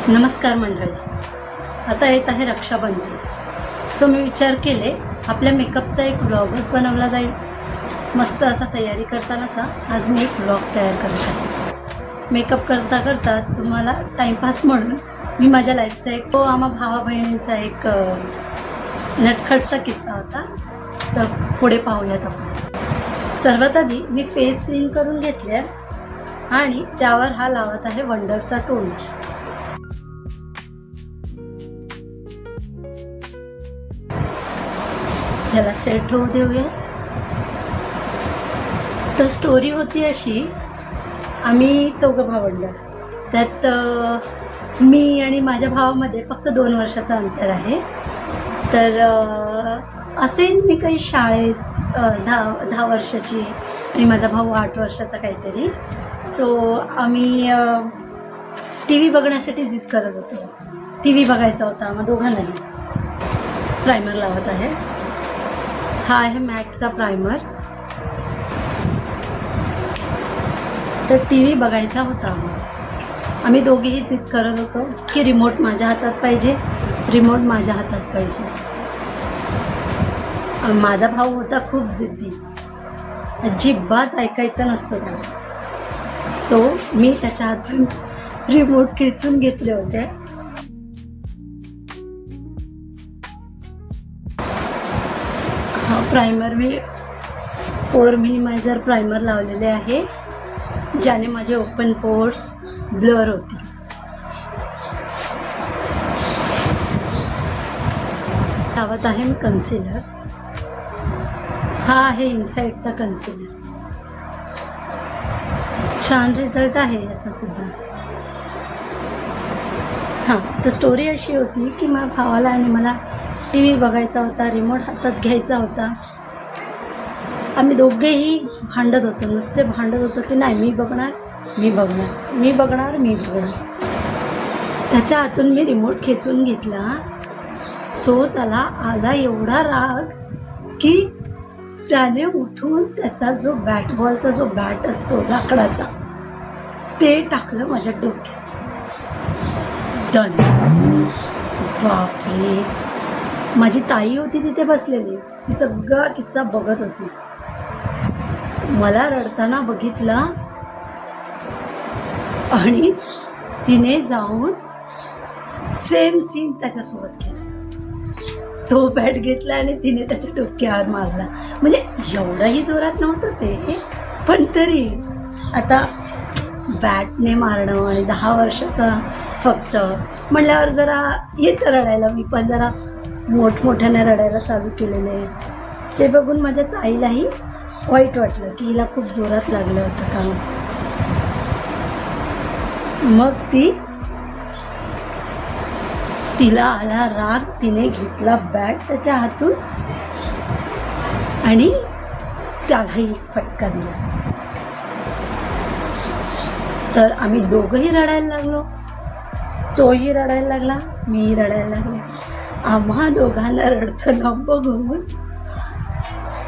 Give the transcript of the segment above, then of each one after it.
नमस्कार मंडळी. आता येत आहे रक्षाबंधन. सो मी विचार केले आपल्या मेकअपचा एक व्लॉगच बनवला जाईल. मस्त असा तयारी करतानाचा आज मी एक व्लॉग तयार करत आहे. मेकअप करता करता तुम्हाला टाईमपास म्हणून मी माझ्या लाईफचा एक आम्हा भावा बहिणींचा एक नटखटचा किस्सा होता. तर पुढे पाहूयात आपण. सर्वात आधी मी फेस क्लीन करून घेतल्या आणि त्यावर हा लावत आहे वंडरचा टोनर. याला सेट होऊ देऊया. तर स्टोरी होती अशी, आम्ही चौघं भावंड, त्यात मी आणि माझ्या भावामध्ये फक्त 2 वर्षाचं अंतर आहे. तर असेल मी काही शाळेत 10 वर्षाची आणि माझा भाऊ 8 वर्षाचा काहीतरी. सो आम्ही टी व्ही बघण्यासाठी जिद करत होतो. टी व्ही बघायचा होता आम्हा दोघांनाही. प्रायमर लावत आहे. हा आहे मॅकचा प्रायमर. तर टी व्ही बघायचा होता. आम्ही दोघेही जिद करत होतो की रिमोट माझ्या हातात पाहिजे, रिमोट माझ्या हातात पाहिजे. माझा भाऊ होता खूप जिद्दी, अजिबात ऐकायचं नसतं त्याला. सो मी त्याच्या हातून रिमोट खेचून घेतले होते. प्रायमर मी पोर मिनिमायझर प्रायमर लावलेले आहे, ज्याने माझे ओपन पोर्स ब्लर होतील. लावत आहे मी कन्सिलर. हा आहे इनसाइडचा कन्सिलर. छान रिझल्ट आहे याचा सुद्धा. हां, तर स्टोरी अशी होती की माझ्या भावाला आणि मला टी व्ही बघायचा होता, रिमोट हातात घ्यायचा होता. आम्ही दोघेही भांडत होतो, नुसते भांडत होतो की नाही मी बघणार, मी बघणार, मी बघणार, मी बघणार. त्याच्या हातून मी रिमोट खेचून घेतला. सो त्याला आला एवढा राग की त्याने उठून त्याचा जो बॅट बॉलचा जो बॅट असतो लाकडाचा, ते टाकलं माझ्या डोक्यात. डन. बापरे. माझी ताई होती तिथे बसलेली, ती सगळा किस्सा बघत होती. मला रडताना बघितला आणि तिने जाऊन सेम सीन त्याच्यासोबत केला. तो बॅट घेतला आणि तिने त्याच्या डोक्यावर मारला. म्हणजे एवढाही जोरात नव्हतं ते, पण तरी आता बॅटने मारणं आणि 10 वर्षाचा फक्त म्हणल्यावर जरा येतं रडायला. मी पण जरा मोठमोठ्याने रडायला चालू केलेले. ते बघून माझ्या ताईलाही वाईट वाटलं की हिला खूप जोरात लागलं होतं का. मग तिला आला राग. तिने घेतला बॅट त्याच्या हातून आणि त्यालाही फटका दिला. तर आम्ही दोघंही रडायला लागलो. तोही रडायला लागला, मीही रडायला लागले. आम्हा दोघांना रडताना बघून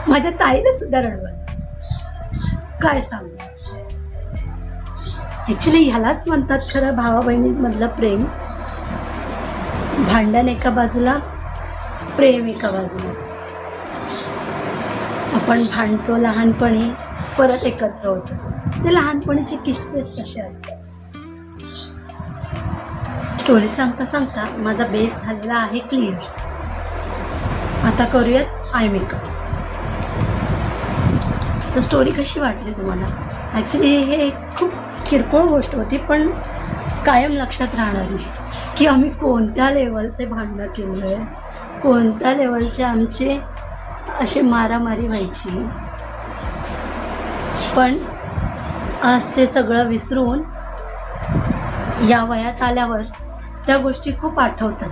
माझ्या ताईला सुद्धा रडवलं. काय सांगू. ॲक्च्युली ह्यालाच म्हणतात खरं भावा बहिणींमधलं प्रेम. भांडण एका बाजूला, प्रेम एका बाजूला. आपण भांडतो लहानपणी, परत एकत्र होतो. ते लहानपणीचे किस्सेच तसे असतात. स्टोरी सांगता सांगता माझा बेस झालेला आहे क्लिअर. आता करूयात आय मेकअप. तर स्टोरी कशी वाटली तुम्हाला? ॲक्च्युली हे खूप किरकोळ गोष्ट होती, पण कायम लक्षात राहणारी की आम्ही कोणत्या लेवलचे भांडणं केलं आहे, कोणत्या लेवलचे आमचे असे मारामारी व्हायची. पण आज ते सगळं विसरून या वयात आल्यावर त्या गोष्टी खूप आठवतात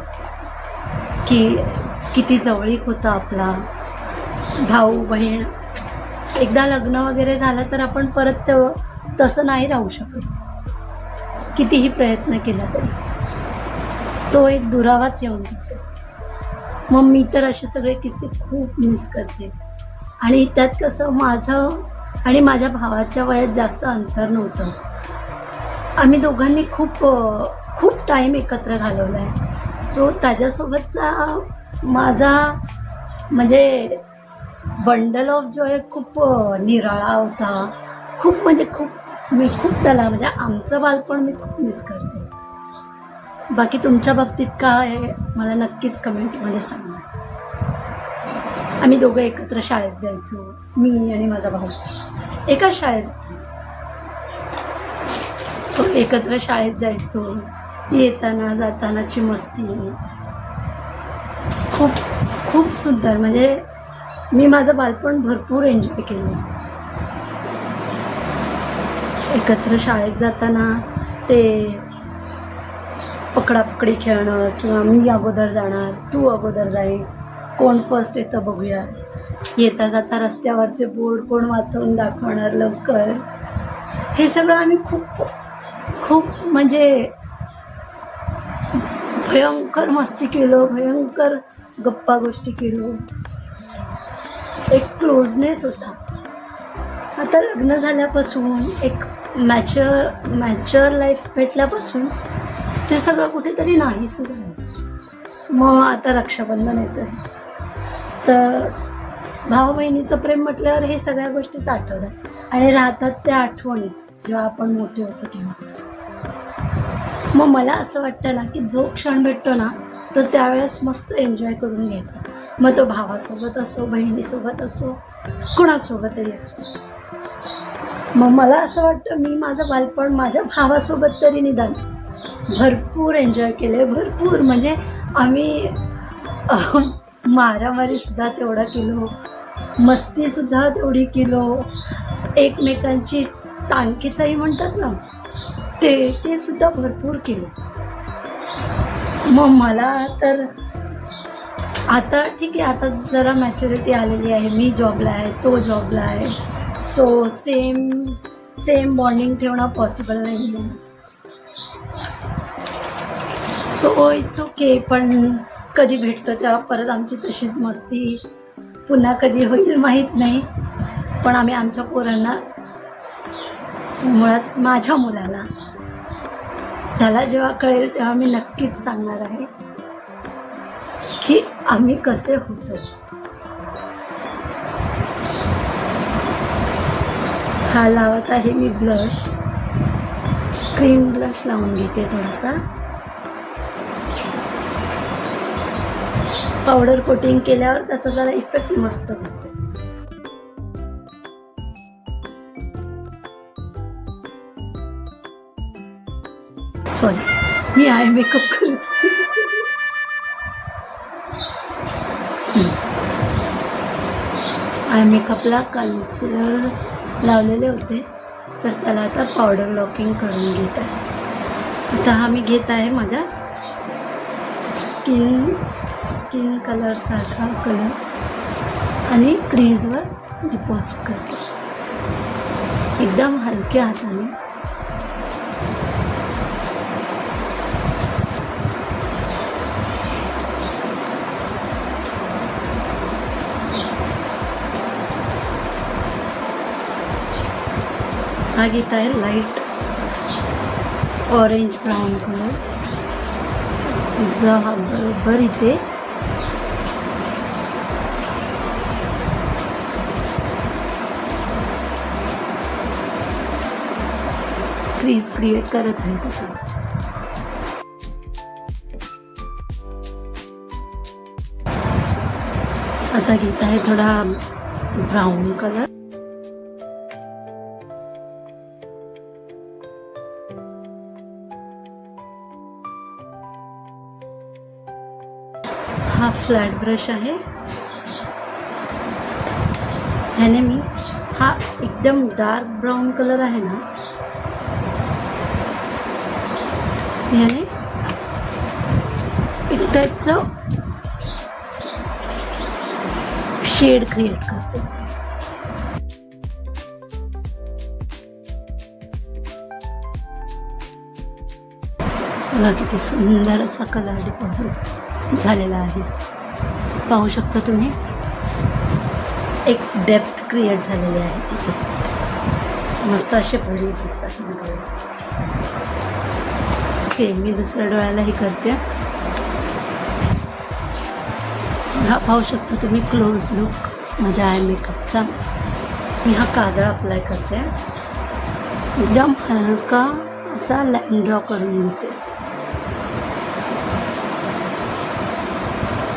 की किती जवळीक होता आपला भाऊ बहीण. एकदा लग्न वगैरे झालं तर आपण परत तसं नाही राहू शकत, कितीही प्रयत्न केला तरी. तो एक दुरावाच येऊन जातो. मग मी तर असे सगळे किस्से खूप मिस करते. आणि त्यात कसं माझं आणि माझ्या भावाच्या वयात जास्त अंतर नव्हतं. आम्ही दोघांनी खूप टाईम एकत्र घालवला आहे. सो त्याच्यासोबतचा माझा म्हणजे बंडल ऑफ जॉय खूप निराळा होता. खूप म्हणजे खूप मी खूप त्याला म्हणजे आमचं बालपण मी खूप मिस करते. बाकी तुमच्या बाबतीत काय आहे मला नक्कीच कमेंटमध्ये सांगा. आम्ही दोघं एकत्र शाळेत जायचो, मी आणि माझा भाऊ एकाच शाळेत होतो. सो एकत्र शाळेत जायचो, येताना जातानाची मस्ती खूप खूप सुंदर. म्हणजे मी माझं बालपण भरपूर एन्जॉय केलं. एकत्र शाळेत जाताना ते पकडापकडी खेळणं किंवा मी अगोदर जाणार, तू अगोदर जाईल, कोण फर्स्ट येतं बघूया, येता जाता रस्त्यावरचे बोर्ड कोण वाचवून दाखवणार लवकर, हे सगळं आम्ही खूप खूप म्हणजे भयंकर मस्ती केलो, भयंकर गप्पा गोष्टी केलो. एक क्लोजनेस होता. आता लग्न झाल्यापासून एक मॅच्युअर लाईफ भेटल्यापासून ते सगळं कुठेतरी नाहीसं झालं. मग आता रक्षाबंधन येतं आहे, तर भाऊ बहिणीचं प्रेम म्हटल्यावर हे सगळ्या गोष्टीच आठवतात आणि राहतात त्या आठवणीच जेव्हा आपण मोठे होतो तेव्हा. मग मला असं वाटतं ना की जो क्षण भेटतो ना तो त्यावेळेस मस्त एन्जॉय करून घ्यायचा. मग तो भावासोबत असो, बहिणीसोबत असो, कुणासोबतही असो. मग मला असं वाटतं मी माझं बालपण माझ्या भावासोबत तरी निदान भरपूर एन्जॉय केले. भरपूर म्हणजे आम्ही मारामारीसुद्धा तेवढा केलो, मस्तीसुद्धा तेवढी केलो, एकमेकांची टाणकीचाही म्हणतात ना ते सुद्धा भरपूर केलं. मग मला तर आता ठीक आहे, आता जरा मॅच्युरिटी आलेली आहे, मी जॉबला आहे, तो जॉबला आहे. सो सेम बॉन्डिंग ठेवणं पॉसिबल नाही आहे. So it's okay. पण कधी भेटतो तेव्हा परत आमची तशीच मस्ती पुन्हा कधी होईल माहीत नाही. पण आम्ही आमच्या पोरांना, मुळात माझ्या मुलाला, त्याला जेव्हा कळेल तेव्हा मी नक्कीच सांगणार आहे की आम्ही कसे होतो. हा लावत आहे मी ब्लश, क्रीम ब्लश लावून घेते थोडासा. पावडर कोटिंग केल्यावर त्याचा जरा इफेक्ट मस्त दिसेल. सॉरी, मी आय मेकअप करत होते. आय मेकअपला कन्सिलर लावलेले होते, तर त्याला आता पावडर लॉकिंग करून घेत आहे. आता हा मी घेत आहे माझ्या स्किन कलरसारखा कलर आणि क्रीजवर डिपॉझिट करते एकदम हलक्या हाताने. हा घेत आहे लाईट ऑरेंज ब्राऊन कलर, जो हा बरोबर इथे क्रीज क्रिएट करत आहे त्याचा. आता घेत आहे थोडा ब्राऊन कलर. हा फ्लॅट ब्रश आहे, ह्याने मी हा एकदम डार्क ब्राऊन कलर आहे ना, ह्याने एक टाईपचं शेड क्रिएट करते. बघा किती सुंदर असा कलर डिपॉझिट झालेला आहे. पाहू शकता तुम्ही, एक डेप्थ क्रिएट झालेली आहे तिथे. मस्त असे भरीव दिसतात. सेम मी दुसऱ्या डोळ्यालाही करते. हा पाहू शकता तुम्ही क्लोज लुक माझ्या आय मेकअपचा. मी हा काजळ अप्लाय करते. एकदम हलका असा लाईन ड्रॉ करून घेते.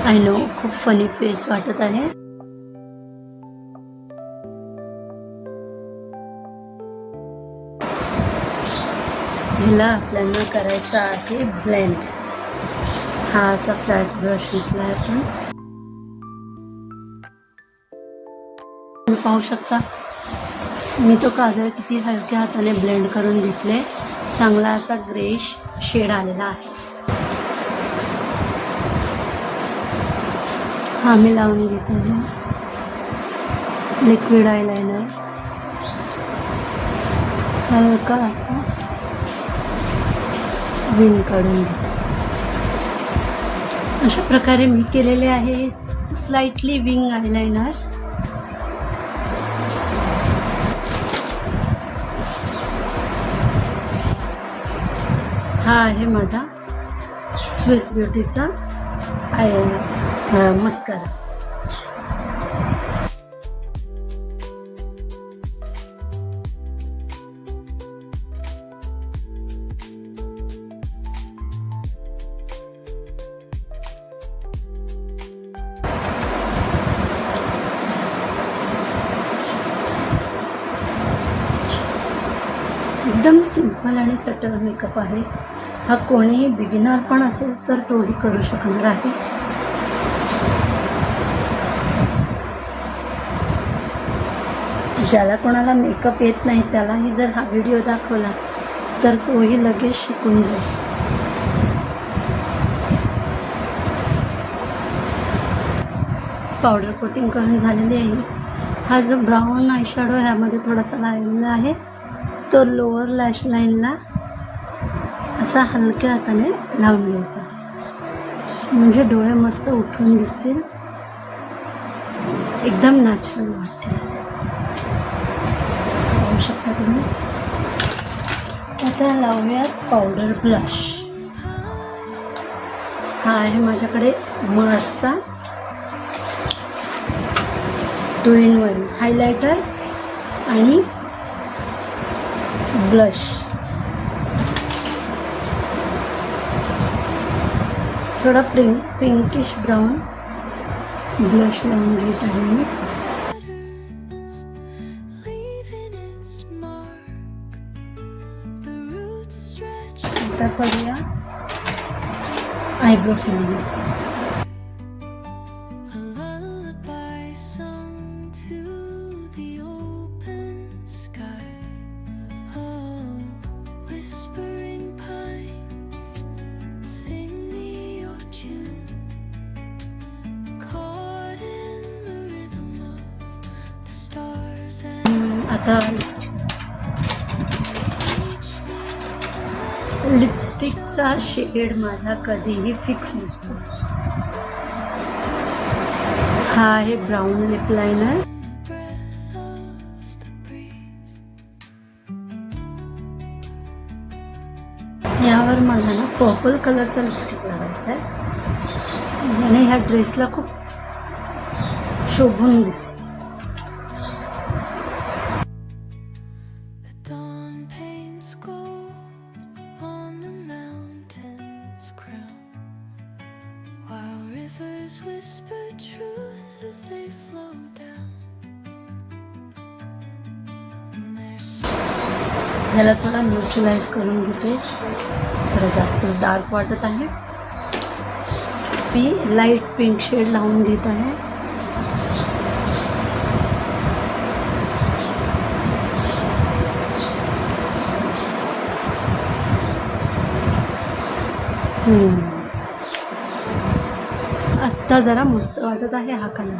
आय नो खूप फनी फेस वाटत आहे. ह्याला आपल्याला करायचं आहे ब्लेंड. हा असा फ्लॅट ब्रश घेतला आहे आपण. तुम्ही पाहू शकता मी तो काजळ किती हलक्या हाताने ब्लेंड करून घेतले. चांगला असा ग्रेश शेड आलेला आहे. हा मी लावून घेते आहे लिक्विड आयलाइनर. हलका असा विंग काढून घेते. अशा प्रकारे मी केलेले आहे स्लाइटली विंग आयलाइनर. हा आहे माझा स्विस ब्युटीचा मस्कारा. एकदम सिंपल आणि सटल मेकअप आहे. हा कोणीही बिगिनर पण असेल तर तोही करू शकणार आहे. ज्याला कोणाला मेकअप येत नाही त्यालाही जर हा व्हिडिओ दाखवला तर तोही लगेच शिकून जाईल. पावडर कोटिंग करून झालेली आहे. हा जो ब्राऊन आयशॅडो ह्यामध्ये थोडासा लावलेला आहे तो लोअर लॅश लाईनला असा हलक्या हाताने लावून घ्यायचा म्हणजे डोळे मस्त उठून दिसतील. एकदम नॅचरल वाटते असे पाहू शकता तुम्ही. आता लावूयात पावडर ब्लश. हा आहे माझ्याकडे मार्सचा 2-in-1 हायलायटर आणि ब्लश. थोडा पिंकिश ब्राऊन ब्लश लावून घेत आहे मी. आता करूया आयब्रो फिलिंग. आता लिपस्टिकचा शेड माझा कधीही फिक्स नसतो. हा आहे ब्राऊन लिप लायनर. यावर मला ना पर्पल कलरचा लिपस्टिक लावायचा आहे आणि ह्या ड्रेसला खूप शोभून दिसेल. ह्याला थोडा न्यूट्रलाइज करून घेते. जरा जास्तच डार्क वाटत आहे. मी लाईट पिंक शेड लावून घेत आहे. आत्ता जरा मस्त वाटत आहे हा कलर.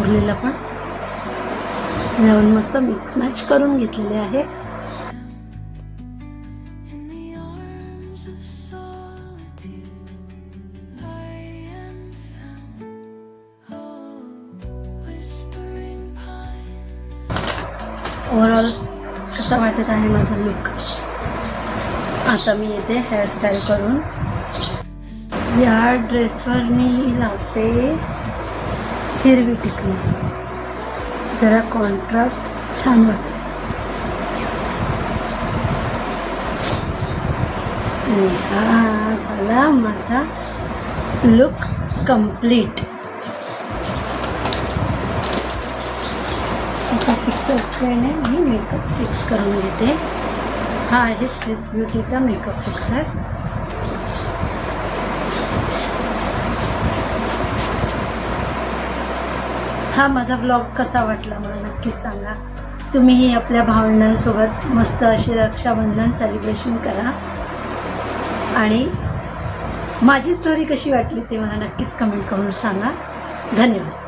उरलेला पण लावून मस्त मिक्स मॅच करून घेतलेले आहे. ओव्हरऑल कसा वाटत आहे माझा लुक. आता मी येते हेअरस्टाईल करून. या ड्रेसवर मी लावते हिरवी टिकली, जरा कॉन्ट्रास्ट छान वाटतं. आणि हा झाला माझा लुक कंप्लीट. आता फिक्सर स्प्रेने मी मेकअप फिक्स करून घेते. हा आहे स्विस ब्युटीचा मेकअप फिक्सर. हा माझा ब्लॉग कसा वाटला मला नक्कीच सांगा. तुम्हीही आपल्या भावंडांसोबत मस्त अशी रक्षाबंधन सेलिब्रेशन करा. आणि माझी स्टोरी कशी वाटली ते मला नक्कीच कमेंट करून सांगा. धन्यवाद.